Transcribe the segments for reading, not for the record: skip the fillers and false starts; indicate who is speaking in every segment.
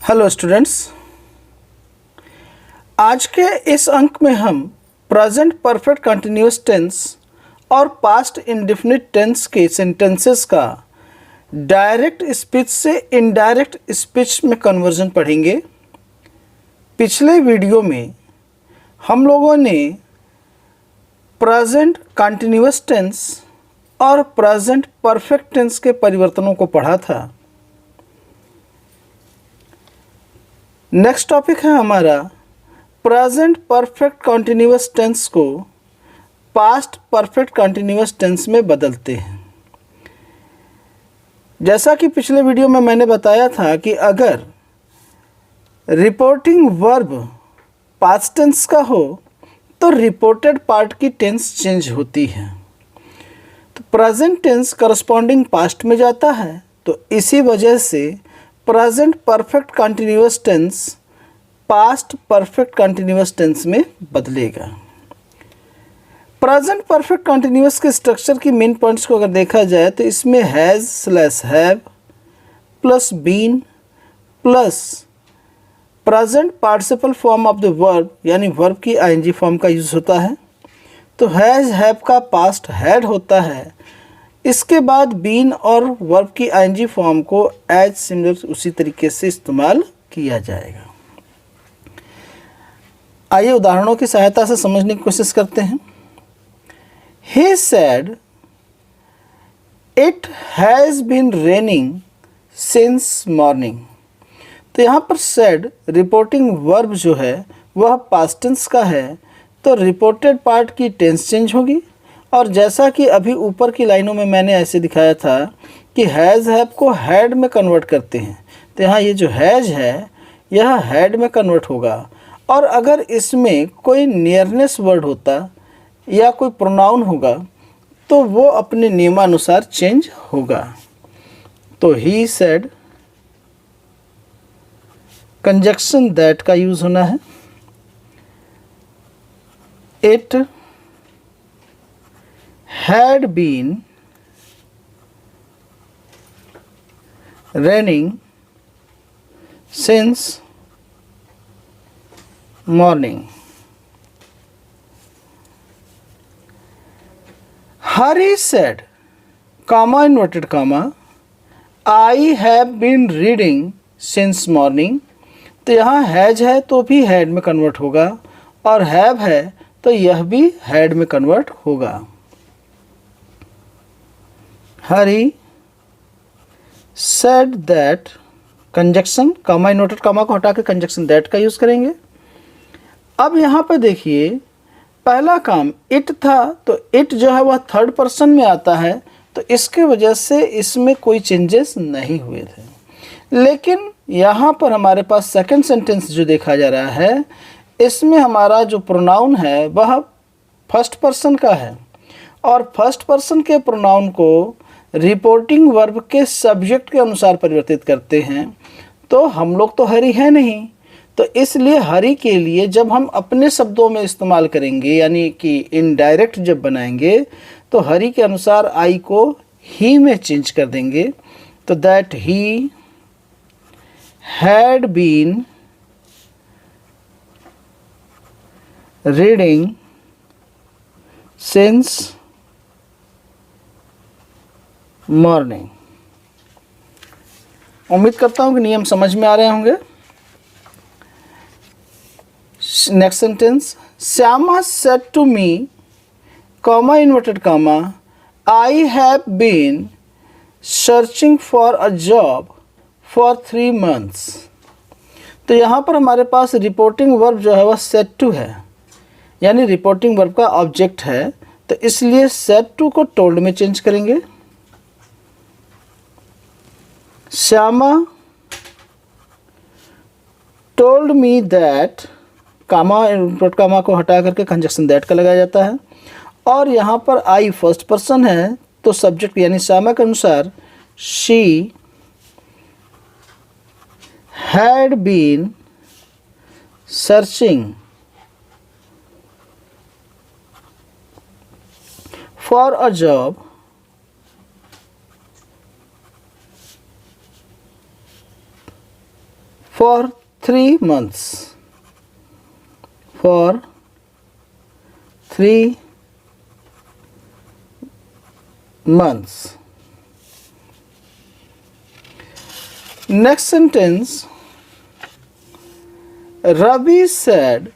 Speaker 1: Hello students, आज के इस अंक में हम प्रेजेंट परफेक्ट कंटिन्यूअस टेंस और पास्ट इंडेफिनिट टेंस के सेंटेंसेस का डायरेक्ट स्पीच से इनडायरेक्ट स्पीच में कन्वर्जन पढ़ेंगे। पिछले वीडियो में हम लोगों ने प्रेजेंट कंटिन्यूअस टेंस और प्रेजेंट परफेक्ट टेंस के परिवर्तनों को पढ़ा था। नेक्स्ट टॉपिक है हमारा प्रेजेंट परफेक्ट कंटिन्यूअस टेंस को पास्ट परफेक्ट कंटिन्यूअस टेंस में बदलते हैं। जैसा कि पिछले वीडियो में मैंने बताया था कि अगर रिपोर्टिंग वर्ब पास्ट टेंस का हो तो रिपोर्टेड पार्ट की टेंस चेंज होती है। तो प्रेजेंट टेंस करस्पॉन्डिंग पास्ट में जाता है, तो इसी वजह से present perfect continuous tense past perfect continuous tense में बदलेगा। प्रेजेंट परफेक्ट कंटिन्यूअस के स्ट्रक्चर की मेन पॉइंट्स को अगर देखा जाए तो इसमें has slash have plus been plus present participle form of the verb यानी वर्ब की आईएनजी फॉर्म का यूज़ होता है। तो हैज़ हैव का पास्ट हैड होता है, इसके बाद बीन और वर्ब की आईएनजी फॉर्म को एज सिमिलर उसी तरीके से इस्तेमाल किया जाएगा। आइए उदाहरणों की सहायता से समझने की कोशिश करते हैं। He said, "It has been raining since morning." तो यहाँ पर said रिपोर्टिंग वर्ब जो है वह पास्ट टेंस का है, तो रिपोर्टेड पार्ट की टेंस चेंज होगी। और जैसा कि अभी ऊपर की लाइनों में मैंने ऐसे दिखाया था कि हैज़ हैव को हैड में कन्वर्ट करते हैं, तो यहाँ ये जो हैज़ है यह हैड में कन्वर्ट होगा। और अगर इसमें कोई नियरनेस वर्ड होता या कोई प्रोनाउन होगा तो वो अपने नियमानुसार चेंज होगा। तो ही सेड कंजक्शन दैट का यूज़ होना है। It had been raining since morning. Hari said, comma inverted comma, I have been reading since morning. तो यहाँ हैज है तो भी हैड में कन्वर्ट होगा और हैव है तो यह भी हैड में कन्वर्ट होगा। Hari said that conjunction comma inverted comma को हटा के कंजक्शन दैट का यूज़ करेंगे। अब यहाँ पर देखिए पहला काम इट था, तो इट जो है वह थर्ड पर्सन में आता है, तो इसके वजह से इसमें कोई चेंजेस नहीं हुए थे। लेकिन यहाँ पर हमारे पास सेकंड सेंटेंस जो देखा जा रहा है इसमें हमारा जो प्रोनाउन है वह फर्स्ट पर्सन का है और फर्स्ट पर्सन के प्रोनाउन को रिपोर्टिंग वर्ब के सब्जेक्ट के अनुसार परिवर्तित करते हैं। तो हम लोग तो हरी है नहीं, तो इसलिए हरी के लिए जब हम अपने शब्दों में इस्तेमाल करेंगे यानी कि इनडायरेक्ट जब बनाएंगे तो हरी के अनुसार आई को ही में चेंज कर देंगे। तो that he had been reading since morning. उम्मीद करता हूँ कि नियम समझ में आ रहे होंगे। Next sentence, Shyama said to me comma inverted comma I have been searching for a job for 3 months। तो यहाँ पर हमारे पास रिपोर्टिंग वर्ब जो है वह सेड टू है यानी रिपोर्टिंग वर्ब का ऑब्जेक्ट है, तो इसलिए सेड टू को टोल्ड में चेंज करेंगे। Shyama told me that comma inverted comma को हटा करके कंजक्शन दैट का लगाया जाता है। और यहाँ पर आई फर्स्ट पर्सन है तो सब्जेक्ट यानी श्यामा के अनुसार she had been searching for a job for 3 months. For 3 months. Next sentence, Ravi said,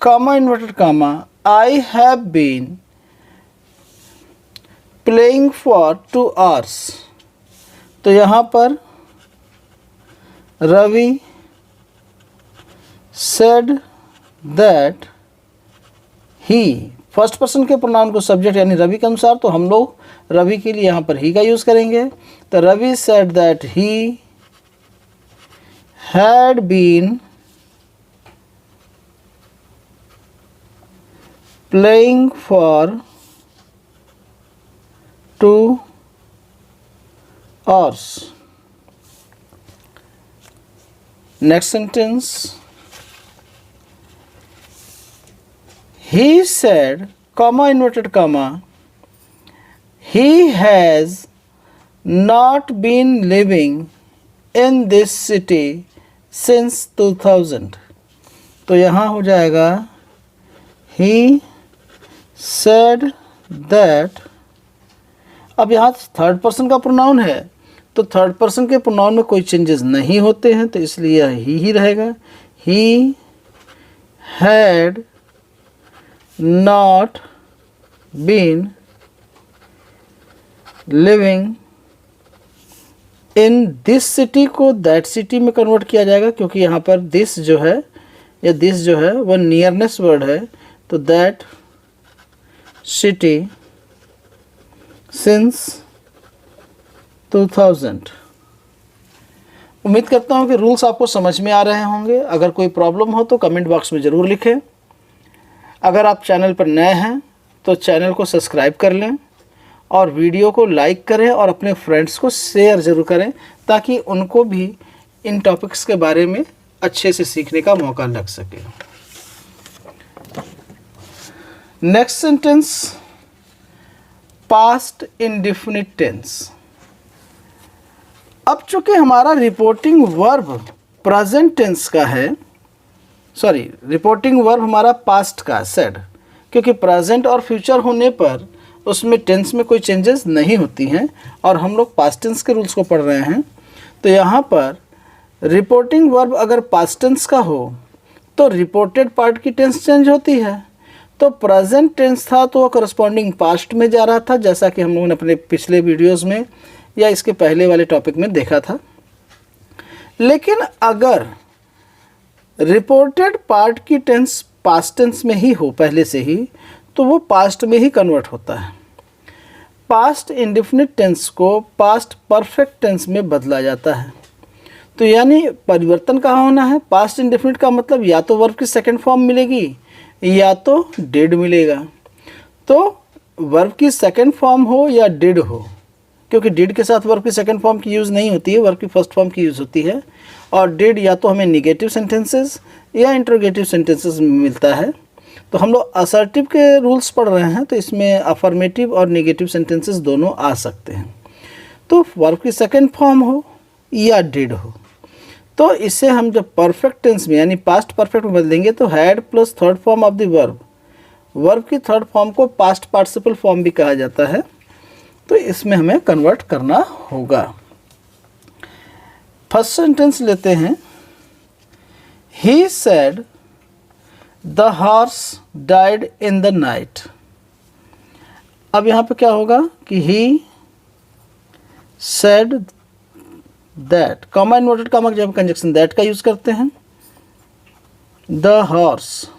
Speaker 1: comma inverted comma, I have been playing for 2 hours. तो यहाँ पर Ravi said that he, first person के pronoun को subject यानी रवि के अनुसार, तो हम लोग रवि के लिए यहाँ पर ही का यूज़ करेंगे। तो Ravi said that he had been playing for 2 hours. Next sentence, he said, comma inverted comma, he has not been living in this city since 2000. तो यहाँ हो जाएगा he said that। अब यहाँ थर्ड पर्सन का प्रोनाउन है, तो थर्ड पर्सन के प्रोनाउन में कोई चेंजेस नहीं होते हैं, तो इसलिए यह ही रहेगा। he had not been living in this city को दैट सिटी में कन्वर्ट किया जाएगा, क्योंकि यहाँ पर दिस जो है या दिस जो है वह नियरनेस वर्ड है, तो दैट सिटी सिंस 2000। उम्मीद करता हूँ कि रूल्स आपको समझ में आ रहे होंगे। अगर कोई प्रॉब्लम हो तो कमेंट बॉक्स में ज़रूर लिखें। अगर आप चैनल पर नए हैं तो चैनल को सब्सक्राइब कर लें और वीडियो को लाइक करें और अपने फ्रेंड्स को शेयर ज़रूर करें, ताकि उनको भी इन टॉपिक्स के बारे में अच्छे से सीखने का मौका लग सके। Next sentence, past indefinite tense. अब चूंकि हमारा रिपोर्टिंग वर्ब प्रेजेंट टेंस का है, सॉरी रिपोर्टिंग वर्ब हमारा पास्ट का सेड, क्योंकि प्रेजेंट और फ्यूचर होने पर उसमें टेंस में कोई चेंजेस नहीं होती हैं और हम लोग पास्ट टेंस के रूल्स को पढ़ रहे हैं। तो यहाँ पर रिपोर्टिंग वर्ब अगर पास्ट टेंस का हो तो रिपोर्टेड पार्ट की टेंस चेंज होती है। तो प्रेजेंट टेंस था तो वह करस्पॉन्डिंग पास्ट में जा रहा था, जैसा कि हम लोगों ने अपने पिछले वीडियोस में या इसके पहले वाले टॉपिक में देखा था। लेकिन अगर रिपोर्टेड पार्ट की टेंस पास्ट टेंस में ही हो पहले से ही, तो वो पास्ट में ही कन्वर्ट होता है। पास्ट इंडेफिनिट टेंस को पास्ट परफेक्ट टेंस में बदला जाता है। तो यानी परिवर्तन कहाँ होना है? पास्ट इंडेफिनिट का मतलब या तो वर्ब की सेकंड फॉर्म मिलेगी या तो डिड मिलेगा। तो वर्ब की सेकंड फॉर्म हो या डिड हो, क्योंकि डिड के साथ वर्ब की सेकंड फॉर्म की यूज़ नहीं होती है, वर्ब की फर्स्ट फॉर्म की यूज़ होती है। और डिड या तो हमें निगेटिव सेंटेंसेस या इंट्रोगेटिव सेंटेंसेस में मिलता है। तो हम लोग असर्टिव के रूल्स पढ़ रहे हैं, तो इसमें अफर्मेटिव और नेगेटिव सेंटेंसेस दोनों आ सकते हैं। तो वर्ब की सेकंड फॉर्म हो या डिड हो, तो इससे हम जब परफेक्ट टेंस में यानी पास्ट परफेक्ट में बदलेंगे तो had plus third form of the verb, verb की थर्ड फॉर्म को पास्ट पार्टिसिपल फॉर्म भी कहा जाता है। तो इसमें हमें कन्वर्ट करना होगा। फर्स्ट सेंटेंस लेते हैं, he said the horse died in the night. अब यहाँ पे क्या होगा कि he said that, comma inverted comma जब कंजक्शन दैट का यूज करते हैं, द हॉर्स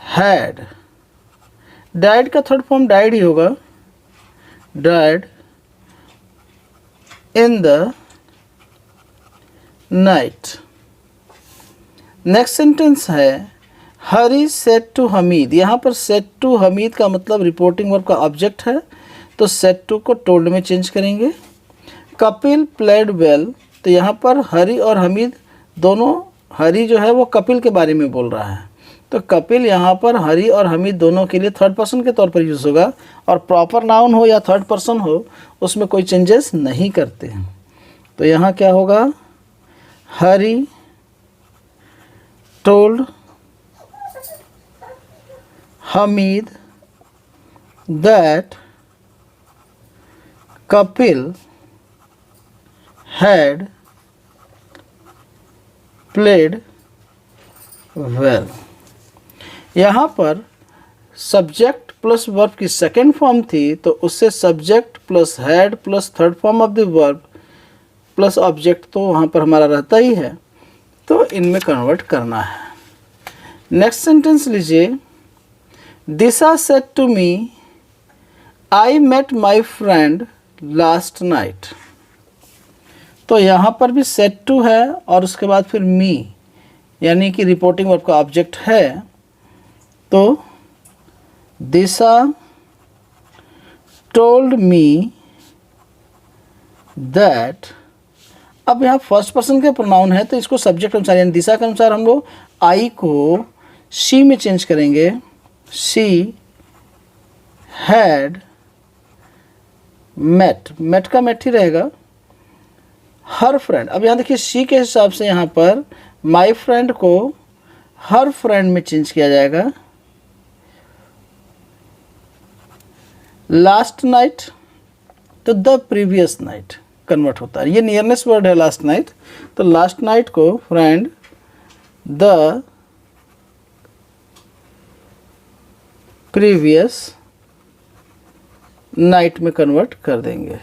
Speaker 1: हैड, डाइड का थर्ड फॉर्म डाइड ही होगा, died in the night. Next sentence है, हरी सेड टू हमीद। यहाँ पर सेड टू हमीद का मतलब रिपोर्टिंग वर्ब का ऑब्जेक्ट है, तो सेड टू को टोल्ड में चेंज करेंगे। कपिल प्लेड वेल, तो यहाँ पर हरी और हमीद दोनों, हरी जो है वो कपिल के बारे में बोल रहा है, तो कपिल यहाँ पर हरी और हमीद दोनों के लिए थर्ड पर्सन के तौर पर यूज़ होगा। और प्रॉपर नाउन हो या थर्ड पर्सन हो उसमें कोई चेंजेस नहीं करते हैं। तो यहाँ क्या होगा, Hari told Hamid that Kapil had played well। यहाँ पर सब्जेक्ट प्लस वर्ब की सेकेंड फॉर्म थी, तो उससे subject plus had plus third form of the verb plus object तो वहाँ पर हमारा रहता ही है, तो इनमें कन्वर्ट करना है। नेक्स्ट सेंटेंस लीजिए, Disha said to me I met my friend last night. तो यहाँ पर भी सेड टू है और उसके बाद फिर मी यानी कि रिपोर्टिंग वर्ब का ऑब्जेक्ट है, तो दिशा टोल्ड मी दैट। अब यहाँ फर्स्ट पर्सन के प्रोनाउन है तो इसको सब्जेक्ट अनुसार यानी दिशा के अनुसार हम लोग आई को शी में चेंज करेंगे। शी हैड मेट, मेट का मेट ही रहेगा, हर फ्रेंड। अब यहाँ देखिए शी के हिसाब से यहाँ पर माई फ्रेंड को हर फ्रेंड में चेंज किया जाएगा। लास्ट नाइट तो द प्रीवियस नाइट कन्वर्ट होता है, ये नियरनेस वर्ड है लास्ट नाइट, तो लास्ट नाइट को फ्रेंड द प्रीवियस नाइट में कन्वर्ट कर देंगे।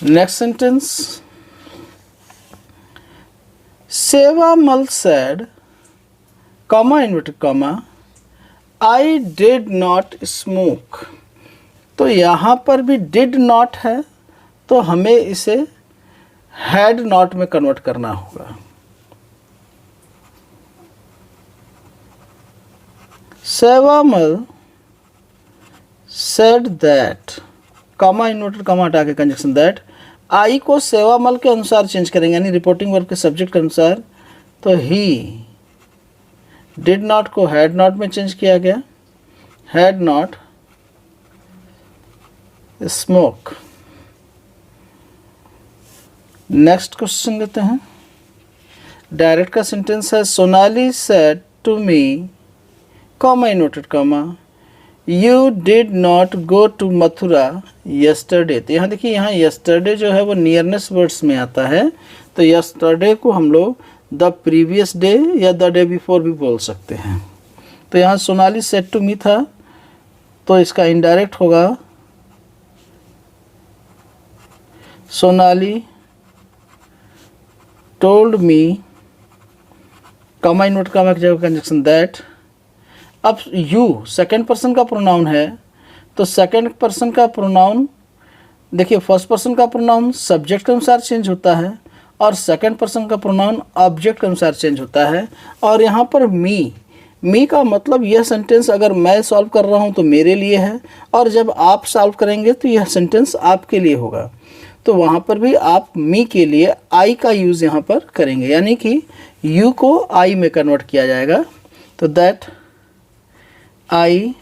Speaker 1: Next sentence, Sewamal said comma inverted comma I did not smoke. तो यहाँ पर भी डिड नॉट है तो हमें इसे हैड नॉट में कन्वर्ट करना होगा। Sewamal said that, comma inverted comma हटा के कंजक्शन दैट, आई को सेवामल के अनुसार चेंज करेंगे यानी रिपोर्टिंग वर्ब के सब्जेक्ट के अनुसार, तो ही डिड नॉट को हैड नॉट में चेंज किया गया, had not smoke. Next question लेते हैं, डायरेक्ट का सेंटेंस है, Sonali said to me comma inverted comma you did not go to Mathura yesterday. तो यहाँ देखिए यहाँ यस्टरडे जो है वो नियरनेस वर्ड्स में आता है, तो यस्टरडे को हम लोग द प्रीवियस डे या द डे बिफोर भी बोल सकते हैं। तो यहाँ सोनाली सेड टू मी था तो इसका इनडायरेक्ट होगा Sonali told me comma inverted comma की जगह कंजक्शन दैट। अब यू सेकेंड पर्सन का प्रोनाउन है तो सेकेंड पर्सन का प्रोनाउन देखिए फर्स्ट पर्सन का प्रोनाउन सब्जेक्ट के अनुसार चेंज होता है और सेकेंड पर्सन का प्रोनाउन ऑब्जेक्ट के अनुसार चेंज होता है। और यहाँ पर मी का मतलब यह सेंटेंस अगर मैं सॉल्व कर रहा हूँ तो मेरे लिए है और जब आप सॉल्व करेंगे तो यह सेंटेंस आपके लिए होगा, तो वहाँ पर भी आप मी के लिए आई का यूज़ यहाँ पर करेंगे यानी कि यू को आई में कन्वर्ट किया जाएगा। तो that I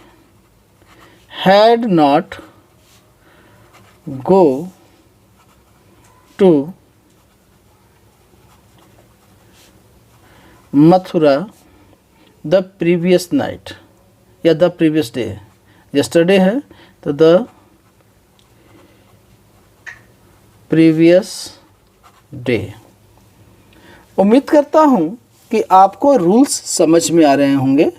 Speaker 1: had not go to Mathura the previous night या the previous day, yesterday है तो the previous day। उम्मीद करता हूँ कि आपको रूल्स समझ में आ रहे होंगे।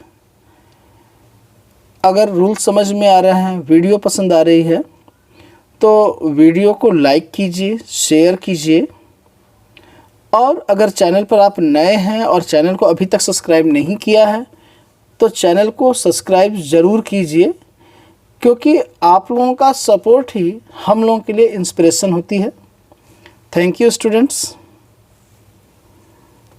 Speaker 1: अगर रूल्स समझ में आ रहे हैं, वीडियो पसंद आ रही है तो वीडियो को लाइक कीजिए, शेयर कीजिए और अगर चैनल पर आप नए हैं और चैनल को अभी तक सब्सक्राइब नहीं किया है तो चैनल को सब्सक्राइब ज़रूर कीजिए क्योंकि आप लोगों का सपोर्ट ही हम लोगों के लिए इंस्पिरेशन होती है। Thank you students.